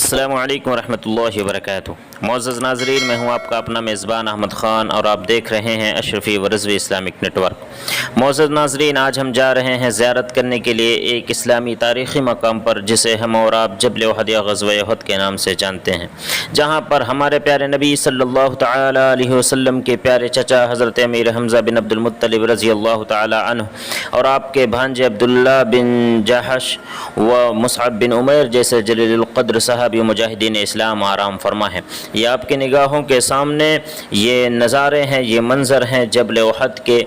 السلام علیکم ورحمۃ اللہ وبرکاتہ۔ معزز ناظرین، میں ہوں آپ کا اپنا میزبان احمد خان اور آپ دیکھ رہے ہیں اشرفی ورضوی اسلامک نیٹ ورک۔ معزز ناظرین، آج ہم جا رہے ہیں زیارت کرنے کے لیے ایک اسلامی تاریخی مقام پر جسے ہم اور آپ جبل احد یا غزوہ احد کے نام سے جانتے ہیں، جہاں پر ہمارے پیارے نبی صلی اللہ تعالی علیہ وسلم کے پیارے چچا حضرت امیر حمزہ بن عبد المطلب رضی اللہ تعالی عنہ اور آپ کے بھانجے عبداللہ بن جحش و مصعب بن عمیر جیسے جلیل القدر صحابی مجاہدین اسلام آرام فرما ہے۔ یہ آپ کی نگاہوں کے سامنے یہ نظارے ہیں، یہ منظر ہیں جبل احد کے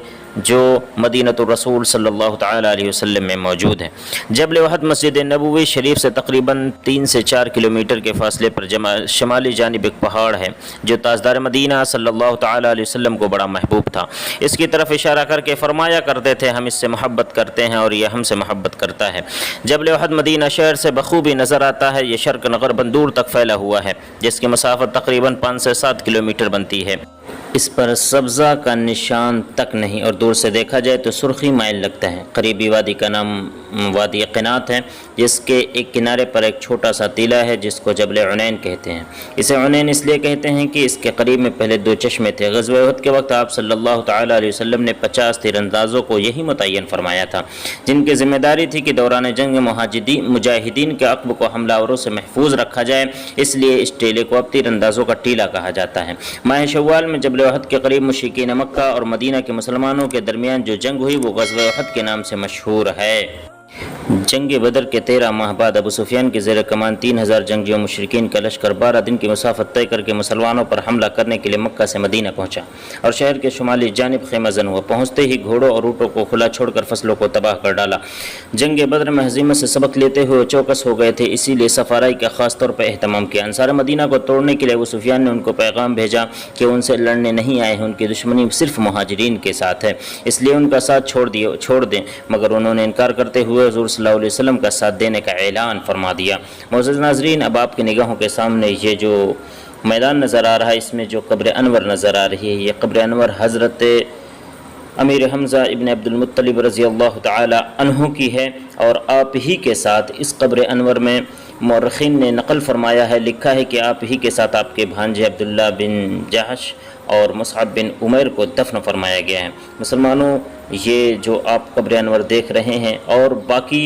جو مدینہ الرسول صلی اللہ تعالی علیہ وسلم میں موجود ہے۔ جبل احد مسجد نبوی شریف سے تقریباً 3 سے 4 کلومیٹر کے فاصلے پر شمالی جانب ایک پہاڑ ہے جو تاجدار مدینہ صلی اللہ تعالی علیہ وسلم کو بڑا محبوب تھا۔ اس کی طرف اشارہ کر کے فرمایا کرتے تھے، ہم اس سے محبت کرتے ہیں اور یہ ہم سے محبت کرتا ہے۔ جبل احد مدینہ شہر سے بخوبی نظر آتا ہے۔ یہ شرق غرباً دور تک پھیلا ہوا ہے جس کی مسافت تقریباً 5 سے 7 کلومیٹر بنتی ہے۔ اس پر سبزہ کا نشان تک نہیں اور دور سے دیکھا جائے تو سرخی مائل لگتا ہے۔ قریبی وادی کا نام وادی قنات ہے، جس کے ایک کنارے پر ایک چھوٹا سا ٹیلہ ہے جس کو جبل عنین کہتے ہیں۔ اسے عنین اس لیے کہتے ہیں کہ اس کے قریب میں پہلے 2 چشمے تھے۔ غزوہ احد کے وقت آپ صلی اللہ تعالی علیہ وسلم نے 50 تیر اندازوں کو یہی متعین فرمایا تھا جن کی ذمہ داری تھی کہ دوران جنگ مجاہدین کے عقب کو حملہ آوروں سے محفوظ رکھا جائے، اس لیے اس ٹیلے کو اب تیر اندازوں کا ٹیلہ کہا جاتا ہے۔ ماہ شوال میں جبل احد کے قریب مشرکین مکہ اور مدینہ کے مسلمانوں کے درمیان جو جنگ ہوئی وہ غزوہ احد کے نام سے مشہور ہے۔ جنگ بدر کے 13 ماہ بعد ابو سفیان کے زیر کمان 3000 جنگجو مشرکین کا لشکر 12 دن کی مسافت طے کر کے مسلمانوں پر حملہ کرنے کے لیے مکہ سے مدینہ پہنچا اور شہر کے شمالی جانب خیمہ زن ہوا۔ پہنچتے ہی گھوڑوں اور اونٹوں کو کھلا چھوڑ کر فصلوں کو تباہ کر ڈالا۔ جنگ بدر میں ہزیمت سے سبق لیتے ہوئے چوکس ہو گئے تھے، اسی لیے سفارائی کا خاص طور پر اہتمام کیا۔ انصار مدینہ کو توڑنے کے لیے ابو سفیان نے ان کو پیغام بھیجا کہ ان سے لڑنے نہیں آئے ہیں، ان کی دشمنی صرف مہاجرین کے ساتھ ہے، اس لیے ان کا ساتھ چھوڑ دیں، مگر انہوں نے انکار کرتے ہوئے حضور صلی اللہ علیہ وسلم کا ساتھ دینے کا اعلان فرما دیا۔ معزز ناظرین، اب آپ کی نگاہوں کے سامنے یہ جو میدان نظر آ رہا ہے، اس میں جو قبر انور نظر آ رہی ہے، یہ قبر انور حضرت امیر حمزہ ابن عبد المطلب رضی اللہ تعالی عنہ کی ہے، اور آپ ہی کے ساتھ اس قبر انور میں مورخین نے نقل فرمایا ہے، لکھا ہے کہ آپ ہی کے ساتھ آپ کے بھانجے عبداللہ بن جحش اور مصعب بن عمیر کو دفن فرمایا گیا ہے۔ مسلمانوں، یہ جو آپ قبر انور دیکھ رہے ہیں اور باقی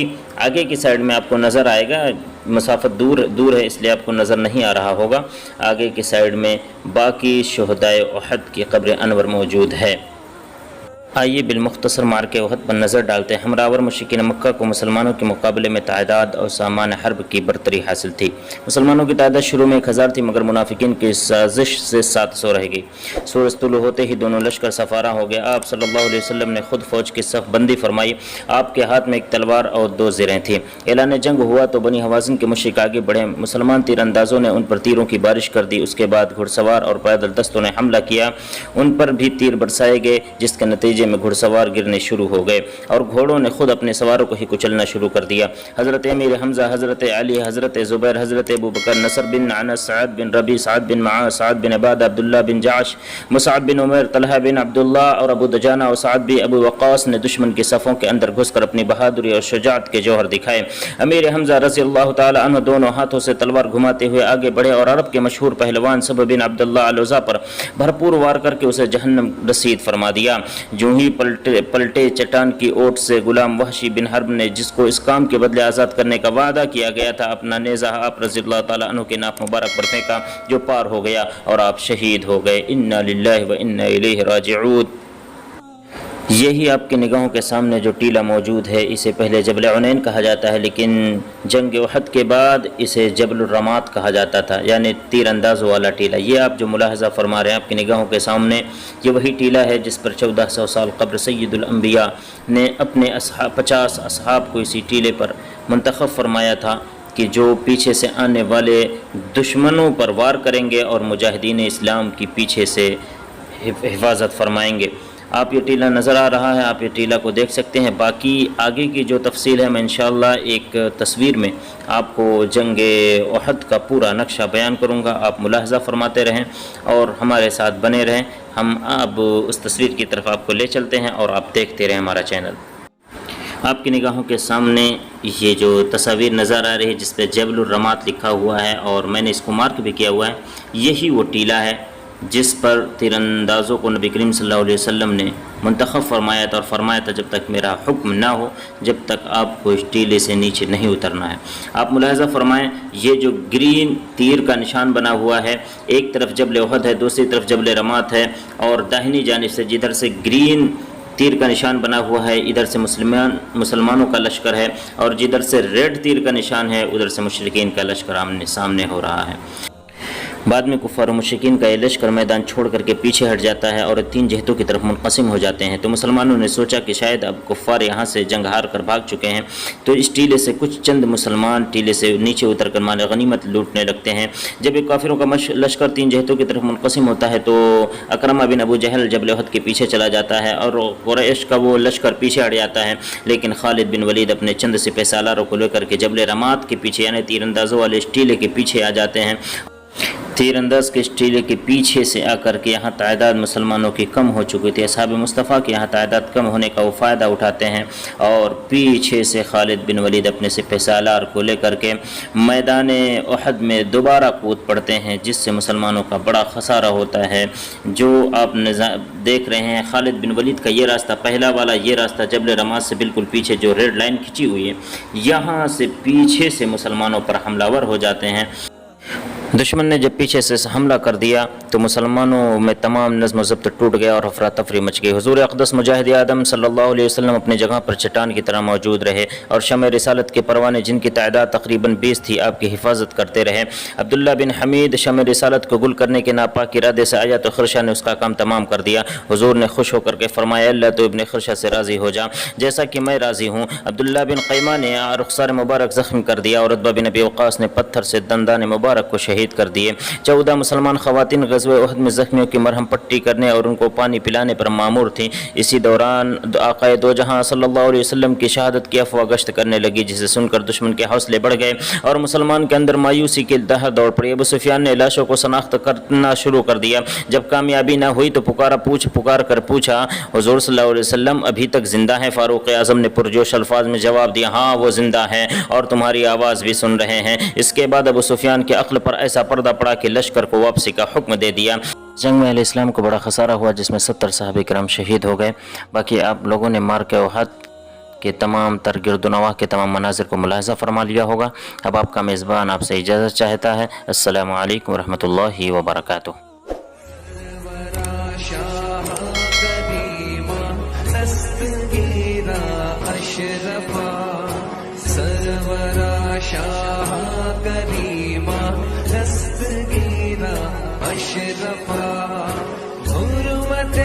آگے کی سائیڈ میں آپ کو نظر آئے گا، مسافت دور ہے اس لیے آپ کو نظر نہیں آ رہا ہوگا، آگے کی سائیڈ میں باقی شہدائے احد کی قبر انور موجود ہے۔ آئیے بالمختصر مارکے احد پر نظر ڈالتے ہیں۔ ہمراور مشرکین مکہ کو مسلمانوں کے مقابلے میں تعداد اور سامان حرب کی برتری حاصل تھی۔ مسلمانوں کی تعداد شروع میں 1000 تھی، مگر منافقین کی سازش سے 700 رہ گئی۔ سورج طلوع ہوتے ہی دونوں لشکر سفارہ ہو گئے۔ آپ صلی اللہ علیہ وسلم نے خود فوج کی صف بندی فرمائی۔ آپ کے ہاتھ میں ایک تلوار اور 2 زریں تھیں۔ اعلان جنگ ہوا تو بنی حوازن کے مشرک آگے بڑھے۔ مسلمان تیر اندازوں نے ان پر تیروں کی بارش کر دی۔ اس کے بعد گھڑ سوار اور پیدل دستوں نے حملہ کیا، ان پر بھی تیر برسائے گئے، جس کے نتیجے میں گھڑ سوار گرنے شروع ہو گئے اور گھوڑوں نے خود اپنے سواروں کو ہی کچلنا شروع کر دیا۔ حضرت امیر حمزہ، حضرت علی، حضرت زبیر، حضرت ابو بکر، نصر بن انس، سعد بن ربیع، سعد بن معاذ، سعد بن عبادہ، عبداللہ بن جعش، مصعب بن عمیر، طلحہ بن عبداللہ اور ابو دجانہ اور سعد بن ابو وقاص نے دشمن کی صفوں کے اندر گھس کر اپنی بہادری اور شجاعت کے جوہر دکھائے۔ امیر حمزہ رضی اللہ تعالی عنہ دونوں ہاتھوں سے تلوار گھماتے ہوئے آگے بڑھے اور عرب کے مشہور پہلوان سب بن عبداللہ علوزہ پر بھرپور وار کر کے اسے جہنم رسید فرما دیا۔ جو ہی پلٹے چٹان کی اوٹ سے غلام وحشی بن حرب نے، جس کو اس کام کے بدلے آزاد کرنے کا وعدہ کیا گیا تھا، اپنا نیزہ آپ رضی اللہ تعالیٰ عنہ کے ناک مبارک پر پھینکا، جو پار ہو گیا اور آپ شہید ہو گئے۔ انا للہ و انا الیہ راجعون۔ یہی آپ کی نگاہوں کے سامنے جو ٹیلہ موجود ہے، اسے پہلے جبل عنین کہا جاتا ہے، لیکن جنگ احد کے بعد اسے جبل الرمات کہا جاتا تھا، یعنی تیر اندازوں والا ٹیلہ۔ یہ آپ جو ملاحظہ فرما رہے ہیں آپ کی نگاہوں کے سامنے، یہ وہی ٹیلہ ہے جس پر 1400 سال قبل سید الانبیاء نے اپنے 50 اصحاب کو اسی ٹیلے پر منتخب فرمایا تھا کہ جو پیچھے سے آنے والے دشمنوں پر وار کریں گے اور مجاہدین اسلام کی پیچھے سے حفاظت فرمائیں گے۔ آپ یہ ٹیلہ نظر آ رہا ہے، آپ یہ ٹیلہ کو دیکھ سکتے ہیں۔ باقی آگے کی جو تفصیل ہے میں انشاءاللہ ایک تصویر میں آپ کو جنگ احد کا پورا نقشہ بیان کروں گا، آپ ملاحظہ فرماتے رہیں اور ہمارے ساتھ بنے رہیں۔ ہم اب اس تصویر کی طرف آپ کو لے چلتے ہیں اور آپ دیکھتے رہیں ہمارا چینل۔ آپ کی نگاہوں کے سامنے یہ جو تصاویر نظر آ رہی ہے جس پہ جبل الرمات لکھا ہوا ہے اور میں نے اس کو مارک بھی کیا ہوا ہے، یہی وہ ٹیلہ ہے جس پر تیر اندازوں کو نبی کریم صلی اللہ علیہ وسلم نے منتخب فرمایا تھا اور فرمایا تھا جب تک میرا حکم نہ ہو جب تک آپ کو اس ٹیلے سے نیچے نہیں اترنا ہے۔ آپ ملاحظہ فرمائیں یہ جو گرین تیر کا نشان بنا ہوا ہے، ایک طرف جبل احد ہے، دوسری طرف جبل رمات ہے، اور داہنی جانب سے جدھر سے گرین تیر کا نشان بنا ہوا ہے ادھر سے مسلمانوں کا لشکر ہے، اور جدھر سے ریڈ تیر کا نشان ہے ادھر سے مشرکین کا لشکر آمنے سامنے ہو رہا ہے۔ بعد میں کفار و مشرکین کا یہ لشکر میدان چھوڑ کر کے پیچھے ہٹ جاتا ہے اور 3 جہتوں کی طرف منقسم ہو جاتے ہیں۔ تو مسلمانوں نے سوچا کہ شاید اب کفار یہاں سے جنگ ہار کر بھاگ چکے ہیں، تو اس ٹیلے سے کچھ چند مسلمان ٹیلے سے نیچے اتر کر مال غنیمت لوٹنے لگتے ہیں۔ جب ایک کافروں کا لشکر 3 جہتوں کی طرف منقسم ہوتا ہے تو اکرمہ بن ابو جہل جبل احد کے پیچھے چلا جاتا ہے اور قریش کا وہ لشکر پیچھے ہٹ جاتا ہے، لیکن خالد بن ولید اپنے چند سپہ سالاروں کو لے کر کے جبل رمات کے پیچھے یعنی تیر اندازوں والے اس ٹیلے کے پیچھے آ جاتے ہیں۔ تیر انداز کے اس ٹیلے کے پیچھے سے آ کر کے یہاں تعداد مسلمانوں کی کم ہو چکی تھی، اصحاب مصطفیٰ کے یہاں تعداد کم ہونے کا وہ فائدہ اٹھاتے ہیں اور پیچھے سے خالد بن ولید اپنے سپہ سالار کو لے کر کے میدان احد میں دوبارہ کود پڑتے ہیں، جس سے مسلمانوں کا بڑا خسارہ ہوتا ہے۔ جو آپ دیکھ رہے ہیں خالد بن ولید کا یہ راستہ، پہلا والا یہ راستہ جبل رمات سے بالکل پیچھے جو ریڈ لائن کھینچی ہوئی ہے، یہاں سے پیچھے سے مسلمانوں پر حملہ ور ہو جاتے ہیں۔ دشمن نے جب پیچھے سے حملہ کر دیا تو مسلمانوں میں تمام نظم و ضبط ٹوٹ گیا اور افراتفری مچ گئی۔ حضور اقدس مجاہد اعظم صلی اللہ علیہ وسلم اپنی جگہ پر چٹان کی طرح موجود رہے اور شمع رسالت کے پروانے جن کی تعداد تقریباً 20 تھی آپ کی حفاظت کرتے رہے۔ عبداللہ بن حمید شمع رسالت کو گل کرنے کے ناپاک ارادے سے آیا تو خرشہ نے اس کا کام تمام کر دیا۔ حضور نے خوش ہو کر کے فرمایا اللہ تو ابن خرشہ سے راضی ہو جا جیسا کہ میں راضی ہوں۔ عبداللہ بن قیمہ نے رخسار مبارک زخم کر دیا اور عتبہ بن ابی وقاص نے پتھر سے دندان مبارک کو شہید کر دیے۔ 14 مسلمان خواتین غزوہ احد میں زخمیوں کی مرہم پٹی کرنے اور ان کو پانی پلانے پر مامور تھیں۔ اسی دوران آقا دو جہاں صلی اللہ علیہ وسلم کی شہادت کی افواہ گشت کرنے لگی، جسے سن کر دشمن کے حوصلے بڑھ گئے اور مسلمان کے اندر مایوسی کی لہر دوڑ پڑی۔ ابو سفیان نے لاشوں کو شناخت کرنا شروع کر دیا۔ جب کامیابی نہ ہوئی تو پکار کر پوچھا حضور صلی اللہ علیہ وسلم ابھی تک زندہ ہیں؟ فاروق اعظم نے پرجوش الفاظ میں جواب دیا ہاں وہ زندہ ہیں اور تمہاری آواز بھی سن رہے ہیں۔ اس کے بعد ابو سفیان کے عقل پر ایسا پردہ پڑا کہ لشکر کو واپسی کا حکم دے دیا۔ جنگ میں اہل اسلام کو بڑا خسارہ ہوا جس میں 70 صحابہ کرام شہید ہو گئے۔ باقی آپ لوگوں نے مارکہ احد کے تمام تر گرد و نواح کے تمام مناظر کو ملاحظہ فرما لیا ہوگا۔ اب آپ کا میزبان آپ سے اجازت چاہتا ہے۔ السلام علیکم ورحمۃ اللہ وبرکاتہ۔ اشرفا حرمت